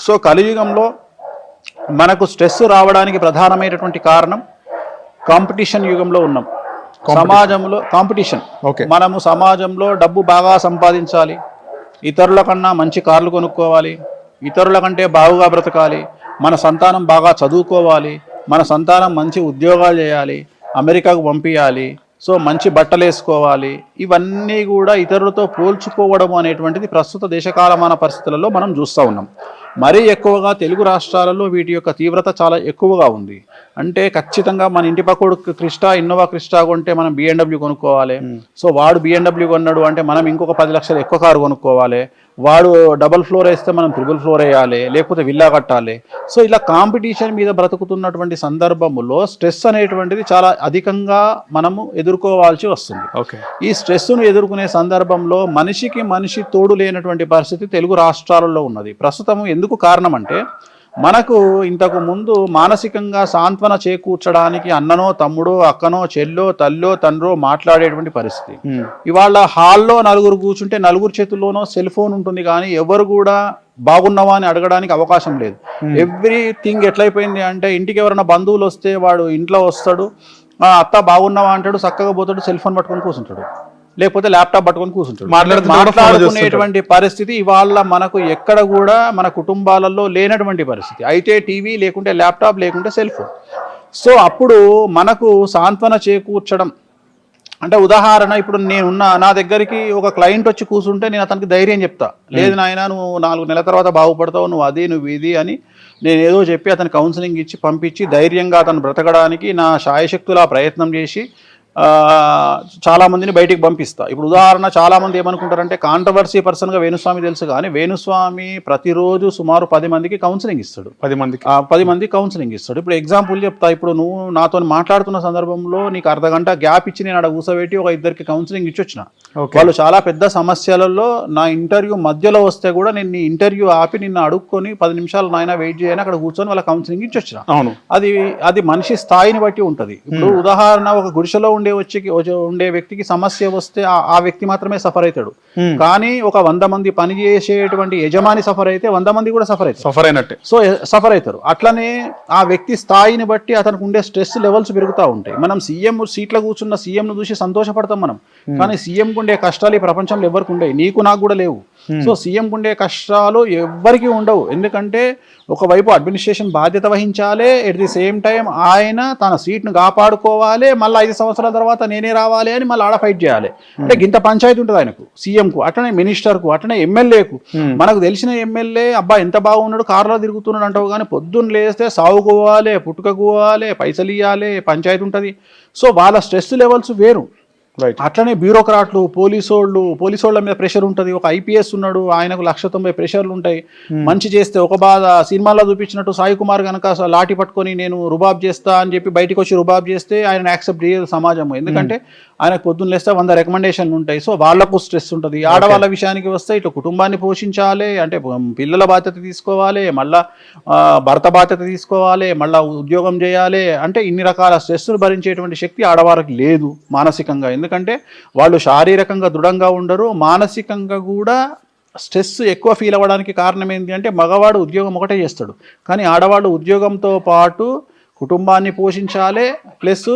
So కలియుగంలో మనకు stress రావడానికి ప్రధానమైనటువంటి కారణం కాంపిటీషన్ యుగంలో ఉన్నాం. సమాజంలో కాంపిటీషన్. మనము సమాజంలో డబ్బు బాగా సంపాదించాలి, ఇతరుల కన్నా మంచి కార్లు కొనుక్కోవాలి, ఇతరుల కంటే బాగుగా బ్రతకాలి, మన సంతానం బాగా చదువుకోవాలి, మన సంతానం మంచి ఉద్యోగాలు చేయాలి, అమెరికాకు పంపించాలి, సో మంచి బట్టలు వేసుకోవాలి. ఇవన్నీ కూడా ఇతరులతో పోల్చుకోవడం అనేటువంటిది ప్రస్తుత దేశకాలమాన పరిస్థితులలో మనం చూస్తూ ఉన్నాం. మరీ ఎక్కువగా తెలుగు రాష్ట్రాలలో వీటి యొక్క తీవ్రత చాలా ఎక్కువగా ఉంది. అంటే ఖచ్చితంగా మన ఇంటి పక్కడు క్రిస్టా ఇన్నోవా క్రిస్టా కొంటే మనం BMW కొనుక్కోవాలి. సో వాడు BMW కొన్నాడు అంటే మనం ఇంకొక 10 లక్షలు ఎక్కువ కారు కొనుక్కోవాలి. వాడు డబుల్ ఫ్లోర్ వేస్తే మనం ట్రిపుల్ ఫ్లోర్ వేయాలి, లేకపోతే విల్లా కట్టాలి. సో ఇలా కాంపిటీషన్ మీద బ్రతుకుతున్నటువంటి సందర్భంలో స్ట్రెస్ అనేటువంటిది చాలా అధికంగా మనము ఎదుర్కోవాల్సి వస్తుంది. ఈ స్ట్రెస్ను ఎదుర్కొనే సందర్భంలో మనిషికి మనిషి తోడు లేనటువంటి పరిస్థితి తెలుగు రాష్ట్రాలలో ఉన్నది. ప్రస్తుతం ఎందుకు కారణం అంటే మనకు ఇంతకు ముందు మానసికంగా సాంత్వన చేకూర్చడానికి అన్ననో తమ్ముడో అక్కనో చెల్లో తల్లో తండ్రో మాట్లాడేటువంటి పరిస్థితి. ఇవాళ హాల్లో నలుగురు కూర్చుంటే నలుగురు చేతుల్లోనో సెల్ ఫోన్ ఉంటుంది, కానీ ఎవరు కూడా బాగున్నావా అని అడగడానికి అవకాశం లేదు. ఎవ్రీథింగ్ ఎట్లయిపోయింది అంటే ఇంటికి ఎవరైనా బంధువులు వస్తే వాడు ఇంట్లో వస్తాడు, అత్త బాగున్నావా అంటాడు, చక్కగా పోతాడు, సెల్ ఫోన్ పట్టుకొని కూర్చుంటాడు, లేకపోతే ల్యాప్టాప్ పట్టుకొని కూర్చుంటాడు. మాట్లాడుకునేటువంటి పరిస్థితి ఇవాళ మనకు ఎక్కడ కూడా మన కుటుంబాలలో లేనటువంటి పరిస్థితి. అయితే టీవీ లేకుంటే ల్యాప్టాప్ లేకుంటే సెల్ ఫోన్. సో అప్పుడు మనకు సాంత్వన చేకూర్చడం అంటే ఉదాహరణ, ఇప్పుడు నా దగ్గరికి ఒక క్లయింట్ వచ్చి కూర్చుంటే నేను అతనికి ధైర్యం చెప్తా, లేదు నాయన నువ్వు 4 నెలల తర్వాత బాగుపడతావు, నువ్వు అది నువ్వు ఇది అని నేను ఏదో చెప్పి అతను కౌన్సిలింగ్ ఇచ్చి పంపించి ధైర్యంగా అతను బ్రతకడానికి నా శాయశక్తులా ప్రయత్నం చేసి చాలా మందిని బయటికి పంపిస్తా. ఇప్పుడు ఉదాహరణ, చాలా మంది ఏమనుకుంటారంటే కాంట్రవర్సీ పర్సన్గా వేణుస్వామి తెలుసు, కానీ వేణుస్వామి ప్రతిరోజు సుమారు 10 మందికి కౌన్సిలింగ్ ఇస్తాడు. 10 మందికి కౌన్సిలింగ్ ఇస్తాడు. ఇప్పుడు ఎగ్జాంపుల్ చెప్తా, ఇప్పుడు నువ్వు నాతో మాట్లాడుతున్న సందర్భంలో నీకు అర్ధగంట గ్యాప్ ఇచ్చి నేను అక్కడ కూర్చోబెట్టి ఒక 2 కౌన్సిలింగ్ ఇచ్చి వచ్చిన. వాళ్ళు చాలా పెద్ద సమస్యలలో నా ఇంటర్వ్యూ మధ్యలో వస్తే కూడా నేను నీ ఇంటర్వ్యూ ఆపి నిన్ను అడుక్కొని 10 నిమిషాలు నాయన వెయిట్ చేయని అక్కడ కూర్చొని వాళ్ళ కౌన్సిలింగ్ ఇచ్చి వచ్చిన. అది మనిషి స్థాయిని బట్టి ఉంటుంది. ఇప్పుడు ఉదాహరణ, ఒక గుడిసెలో ఉండే వ్యక్తికి సమస్య వస్తే ఆ వ్యక్తి మాత్రమే సఫర్ అవుతాడు, కానీ ఒక 100 మంది పని చేసేటువంటి యజమాని సఫర్ అయితే 100 మంది కూడా సఫర్ అయినట్టే. సో సఫర్ అవుతారు. అట్లనే ఆ వ్యక్తి స్థాయిని బట్టి అతనికి ఉండే స్ట్రెస్ లెవెల్స్ పెరుగుతూ ఉంటాయి. మనం సీఎం సీట్లో కూర్చున్న సీఎంను చూసి సంతోషపడతాం మనం, కానీ సీఎంకు ఉండే కష్టాలు ఈ ప్రపంచంలో ఎవరికి ఉండవు, నీకు నాకు కూడా లేవు. సో సీఎంకు ఉండే కష్టాలు ఎవ్వరికీ ఉండవు. ఎందుకంటే ఒకవైపు అడ్మినిస్ట్రేషన్ బాధ్యత వహించాలి, ఎట్ ది సేమ్ టైం ఆయన తన సీట్ను కాపాడుకోవాలి, మళ్ళీ 5 సంవత్సరాల తర్వాత నేనే రావాలి అని మళ్ళీ ఆడ ఫైట్ చేయాలి. అంటే ఇంత పంచాయతీ ఉంటుంది ఆయనకు, సీఎంకు, అట్లనే మినిస్టర్కు, అట్లనే ఎమ్మెల్యేకు. మనకు తెలిసిన ఎమ్మెల్యే అబ్బా ఎంత బాగున్నాడు, కారులో తిరుగుతున్నాడు అంటావు, కానీ పొద్దున్న లేస్తే సాగుకోవాలి, పుట్టుకోవాలి, పైసలు ఇవ్వాలి, పంచాయతీ ఉంటుంది. సో వాళ్ళ స్ట్రెస్ లెవెల్స్ వేరు. అట్లనే బ్యూరోక్రాట్లు, పోలీసోళ్ళ మీద ప్రెషర్ ఉంటుంది. ఒక ఐపీఎస్ ఉన్నాడు, ఆయనకు 190 ప్రెషర్లు ఉంటాయి. మంచి చేస్తే ఒక బాధ. సినిమాలో చూపించినట్టు సాయి కుమార్ కనుక లాఠీ పట్టుకొని నేను రుబాబ్ చేస్తా అని చెప్పి బయటకు వచ్చి రుబాబ్ చేస్తే ఆయన యాక్సెప్ట్ చేయదు సమాజం. ఎందుకంటే ఆయనకు పొద్దున్న లేస్తే 100 రికమెండేషన్లు ఉంటాయి. సో వాళ్లకు స్ట్రెస్ ఉంటుంది. ఆడవాళ్ళ విషయానికి వస్తే ఇట్లా కుటుంబాన్ని పోషించాలి, అంటే పిల్లల బాధ్యత తీసుకోవాలి, మళ్ళా భర్త బాధ్యత తీసుకోవాలి, మళ్ళా ఉద్యోగం చేయాలి. అంటే ఇన్ని రకాల స్ట్రెస్ను భరించేటువంటి శక్తి ఆడవారికి లేదు మానసికంగా. ఎందుకంటే వాళ్ళు శారీరకంగా దృఢంగా ఉండరు, మానసికంగా కూడా స్ట్రెస్ ఎక్కువ ఫీల్ అవ్వడానికి కారణం ఏంటి అంటే మగవాడు ఉద్యోగం ఒకటే చేస్తాడు, కానీ ఆడవాళ్ళు ఉద్యోగంతో పాటు కుటుంబాన్ని పోషించాలి, ప్లస్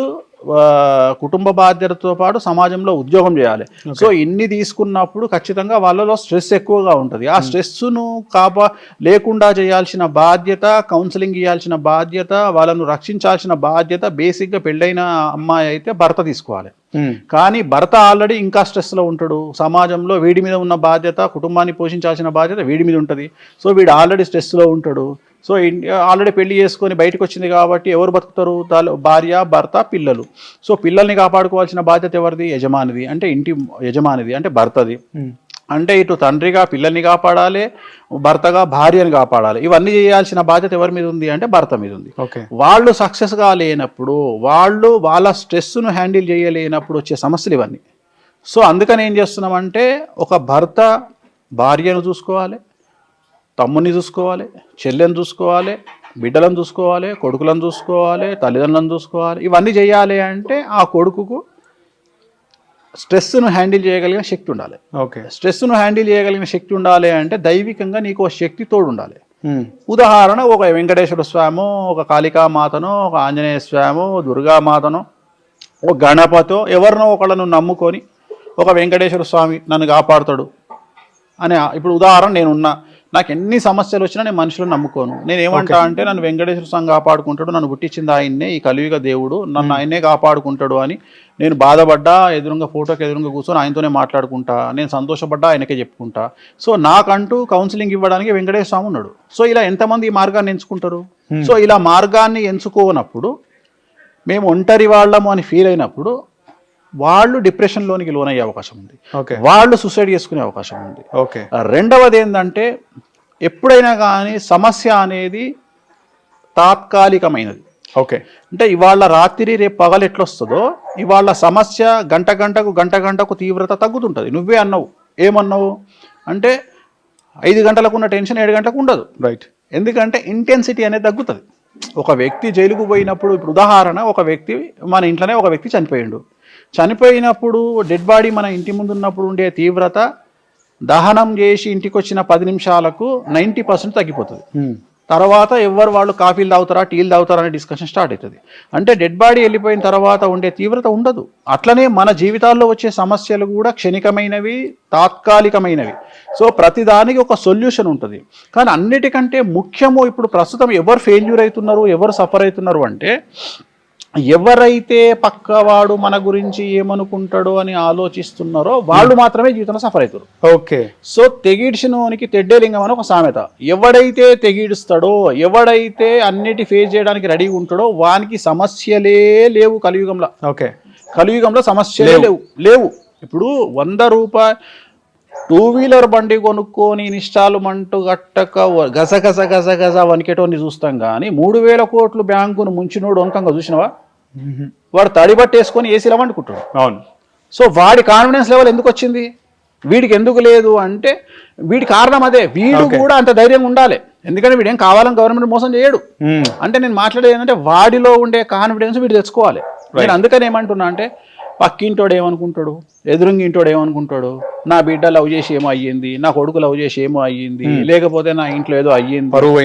కుటుంబ బాధ్యతతో పాటు సమాజంలో ఉద్యోగం చేయాలి. సో ఇన్ని తీసుకున్నప్పుడు ఖచ్చితంగా వాళ్ళలో స్ట్రెస్ ఎక్కువగా ఉంటుంది. ఆ స్ట్రెస్ను లేకుండా చేయాల్సిన బాధ్యత, కౌన్సిలింగ్ ఇవ్వాల్సిన బాధ్యత, వాళ్ళను రక్షించాల్సిన బాధ్యత బేసిక్గా పెళ్ళైన అమ్మాయి అయితే భర్త తీసుకోవాలి. కానీ భర్త ఆల్రెడీ ఇంకా స్ట్రెస్లో ఉంటాడు. సమాజంలో వీడి మీద ఉన్న బాధ్యత, కుటుంబాన్ని పోషించాల్సిన బాధ్యత వీడి మీద ఉంటుంది. సో వీడు ఆల్రెడీ స్ట్రెస్లో ఉంటాడు. సో ఆల్రెడీ పెళ్లి చేసుకొని బయటకు వచ్చింది కాబట్టి ఎవరు బతుకుతారు? భార్య, భర్త, పిల్లలు. సో పిల్లల్ని కాపాడుకోవాల్సిన బాధ్యత ఎవరిది? యజమానిది. అంటే ఇంటి యజమానిది, అంటే భర్తది. అంటే ఇటు తండ్రిగా పిల్లల్ని కాపాడాలి, భర్తగా భార్యని కాపాడాలి. ఇవన్నీ చేయాల్సిన బాధ్యత ఎవరి మీద ఉంది అంటే భర్త మీద ఉంది. వాళ్ళు సక్సెస్గా లేనప్పుడు, వాళ్ళ స్ట్రెస్ను హ్యాండిల్ చేయలేనప్పుడు వచ్చే సమస్యలు ఇవన్నీ. సో అందుకని ఏం చేస్తున్నామంటే, ఒక భర్త భార్యను చూసుకోవాలి, తమ్ముని చూసుకోవాలి, చెల్లెని చూసుకోవాలి, బిడ్డలను చూసుకోవాలి, కొడుకులను చూసుకోవాలి, తల్లిదండ్రులను చూసుకోవాలి. ఇవన్నీ చేయాలి అంటే ఆ కొడుకుకు స్ట్రెస్ను హ్యాండిల్ చేయగలిగిన శక్తి ఉండాలి. స్ట్రెస్ను హ్యాండిల్ చేయగలిగిన శక్తి ఉండాలి అంటే దైవికంగా నీకు శక్తి తోడు ఉండాలి. ఉదాహరణ ఒక వెంకటేశ్వర స్వామి, ఒక కాళికామాతనో, ఒక ఆంజనేయ స్వామి, దుర్గామాతనో, ఒక గణపతో ఎవరినో ఒకళ్ళను నమ్ముకొని ఒక వెంకటేశ్వర స్వామి నన్ను కాపాడుతాడు అని. ఇప్పుడు ఉదాహరణ నేనున్నా, నాకు ఎన్ని సమస్యలు వచ్చినా నేను మనుషులను నమ్ముకోను. నేను ఏమంటా అంటే నన్ను వెంకటేశ్వర స్వామి కాపాడుకుంటాడు, నన్ను పుట్టించింది ఆయన్నే, ఈ కలియుగ దేవుడు నన్ను ఆయన్నే కాపాడుకుంటాడు అని నేను బాధపడ్డా ఎదురుగా ఫోటోకి ఎదురుగా కూర్చొని ఆయనతోనే మాట్లాడుకుంటా, నేను సంతోషపడ్డా ఆయనకే చెప్పుకుంటా. సో నాకంటూ కౌన్సిలింగ్ ఇవ్వడానికి వెంకటేశ్వర స్వామి ఉన్నాడు. సో ఇలా ఎంతమంది ఈ మార్గాన్ని ఎంచుకుంటారు? సో ఇలా మార్గాన్ని ఎంచుకోనప్పుడు, మేము ఒంటరి వాళ్ళము అని ఫీల్ అయినప్పుడు వాళ్ళు డిప్రెషన్లోనికి లోనయ్యే అవకాశం ఉంది, వాళ్ళు సూసైడ్ చేసుకునే అవకాశం ఉంది. రెండవది ఏంటంటే ఎప్పుడైనా కానీ సమస్య అనేది తాత్కాలికమైనది. అంటే ఇవాళ రాత్రి రేపు పగలు ఎట్లొస్తుందో ఇవాళ సమస్య గంట గంటకు తీవ్రత తగ్గుతుంటుంది. నువ్వే అన్నావు, ఏమన్నావు అంటే 5 గంటలకు ఉన్న టెన్షన్ 7 గంటలకు ఉండదు. రైట్. ఎందుకంటే ఇంటెన్సిటీ అనేది తగ్గుతుంది. ఒక వ్యక్తి జైలుకు పోయినప్పుడు, ఇప్పుడు ఉదాహరణ ఒక వ్యక్తి మన ఇంట్లోనే ఒక వ్యక్తి చనిపోయినప్పుడు డెడ్ బాడీ మన ఇంటి ముందు ఉన్నప్పుడు ఉండే తీవ్రత దహనం చేసి ఇంటికి వచ్చిన 10 నిమిషాలకు 90% తగ్గిపోతుంది. తర్వాత ఎవరు వాళ్ళు కాఫీలు తాగుతారా, టీలు తాగుతారా అనే డిస్కషన్ స్టార్ట్ అవుతుంది. అంటే డెడ్ బాడీ వెళ్ళిపోయిన తర్వాత ఉండే తీవ్రత ఉండదు. అట్లనే మన జీవితాల్లో వచ్చే సమస్యలు కూడా క్షణికమైనవి, తాత్కాలికమైనవి. సో ప్రతిదానికి ఒక సొల్యూషన్ ఉంటుంది. కానీ అన్నిటికంటే ముఖ్యము ఇప్పుడు ప్రస్తుతం ఎవరు ఫెయిల్యూర్ అవుతున్నారు, ఎవరు సఫర్ అవుతున్నారు అంటే ఎవరైతే పక్కవాడు మన గురించి ఏమనుకుంటాడో అని ఆలోచిస్తున్నారో వాళ్ళు మాత్రమే జీవితంలో సఫర్ అవుతారు. సో తెగిడ్చినోనికి తెడ్డేలింగం అని ఒక సామెత. ఎవడైతే తెగిడుస్తాడో, ఎవడైతే అన్నిటి ఫేస్ చేయడానికి రెడీగా ఉంటాడో వానికి సమస్యలే లేవు కలియుగంలో. కలియుగంలో సమస్యలే లేవు. ఇప్పుడు 100 రూపాయలు 2-వీలర్ బండి కొనుక్కొని ఇన్స్టాల్మెంట్ గట్టక గజ వనికేటోని చూస్తాం కానీ 3,000 కోట్లు బ్యాంకును ముంచినోడు వంకంగా చూసినవా? వాడు తడిబట్టేసుకొని ఏసీలో వండుకుంటాడు. అవును. సో వాడి కాన్ఫిడెన్స్ లెవెల్ ఎందుకు వచ్చింది, వీడికి ఎందుకు లేదు అంటే వీడి కారణం అదే. వీడు కూడా అంత ధైర్యంగా ఉండాలి. ఎందుకంటే వీడేం కావాలని గవర్నమెంట్ మోసం చేయడు. అంటే నేను మాట్లాడేది ఏంటంటే వాడిలో ఉండే కాన్ఫిడెన్స్ వీడు తెచ్చుకోవాలి. నేను అందుకని ఏమంటున్నా అంటే పక్కింటోడు ఏమనుకుంటాడు, ఎదురుంగింటోడు ఏమనుకుంటాడు, నా బిడ్డ లవ్ చేసి ఏమో అయ్యింది, నా కొడుకు లవ్ చేసి ఏమో అయ్యింది, లేకపోతే నా ఇంట్లో ఏదో అయ్యింది, పరువు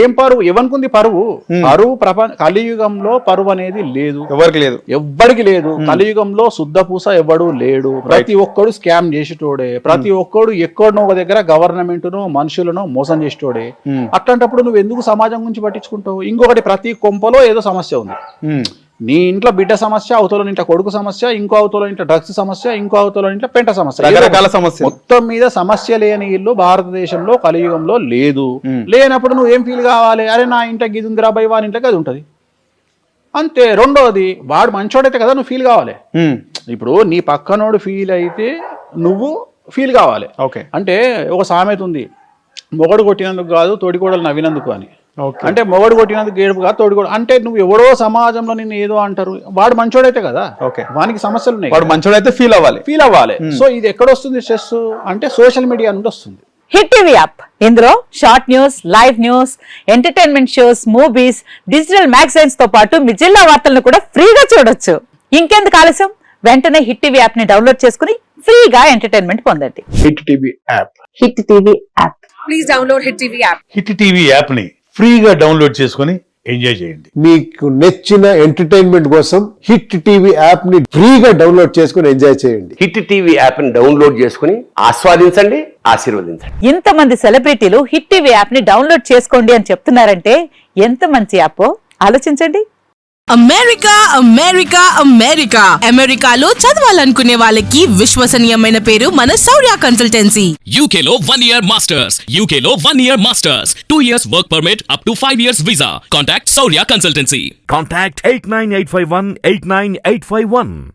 ఏం పరువు ఏమనుకుంది? పరువు కలియుగంలో పరువు అనేది లేదు, ఎవ్వరికి లేదు. కలియుగంలో శుద్ధ పూస ఎవడు లేడు. ప్రతి ఒక్కడు స్కామ్ చేసేటోడే, ప్రతి ఒక్కడు ఎక్కడనో ఒక దగ్గర గవర్నమెంట్ను మనుషులను మోసం చేసేటోడే. అట్లాంటప్పుడు నువ్వు ఎందుకు సమాజం గురించి పట్టించుకుంటావు? ఇంకొకటి, ప్రతి కొంపలో ఏదో సమస్య ఉంది. నీ ఇంట్లో బిడ్డ సమస్య, అవతల ఇంట్లో కొడుకు సమస్య, ఇంకో అవతల ఇంట్లో డ్రగ్స్ సమస్య, ఇంకో అవతల ఇంట్లో పెంట సమస్య, రకరకాల సమస్య. మొత్తం మీద సమస్య లేని ఇల్లు భారతదేశంలో కలియుగంలో లేదు. లేనప్పుడు నువ్వు ఏం ఫీల్ కావాలి? అరే నా ఇంట్లో గిది ఉందిరా బై, వాని ఇంట్లోకి అది ఉంటుంది అంతే. రెండోది, వాడు మంచోడైతే కదా నువ్వు ఫీల్ కావాలి. ఇప్పుడు నీ పక్కనోడు ఫీల్ అయితే నువ్వు ఫీల్ కావాలి. అంటే ఒక సామెత ఉంది, మొగడు కొట్టినందుకు కాదు తోడికోడలు నవ్వినందుకు అని. అంటే మొగడు కొట్టినందుకు ఏడుపు కాదు తోడికోడు. అంటే నువ్వు ఎవడో సమాజంలో నిన్ను ఏదో అంటారు, వాడు మంచోడైతే కదా, వానికి సమస్యలు ఉన్నాయి, వాడు మంచోడైతే ఫీల్ అవ్వాలి. సో ఇది ఎక్కడొస్తుంది స్ట్రెస్ అంటే సోషల్ మీడియా నుండి వస్తుంది. హిట్ టీవీ యాప్, ఇందులో short news, live news, entertainment shows, movies, digital magazines తో పాటు మీ జిల్లా వార్తలను కూడా ఫ్రీగా చూడొచ్చు. ఇంకెందుకు ఆలస్యం, వెంటనే హిట్ టీవీ యాప్ ని డౌన్లోడ్ చేసుకుని ఫ్రీగా ఎంటర్టైన్మెంట్ పొందండి. Hit TV app. Hit TV app. Please download hit TV app. Hit TV app ని ఫ్రీగా డౌన్లోడ్ చేసుకుని ఎంజాయ్ చేయండి. మీకు నచ్చిన ఎంటర్టైన్మెంట్ కోసం హిట్ టీవీ యాప్ ని ఫ్రీగా డౌన్లోడ్ చేసుకుని ఎంజాయ్ చేయండి. హిట్ టీవీ యాప్ ని డౌన్లోడ్ చేసుకుని ఆస్వాదించండి, ఆశీర్వదించండి. ఇంతమంది సెలబ్రిటీలు హిట్ టీవీ యాప్ ని డౌన్లోడ్ చేసుకోండి అని చెప్తున్నారంటే ఎంత మంచి యాప్ ఆలోచించండి. అమెరికా అమెరికా అమెరికా అమెరికాలో చదవాలనుకునే వాళ్ళకి విశ్వసనీయమైన పేరు మన శౌర్య కన్సల్టెన్సీ. UK లో 1 year masters, UK లో 1 year masters, 2 years work permit up to 5 years visa. Contact Shaurya Consultancy. Contact 89851 89851.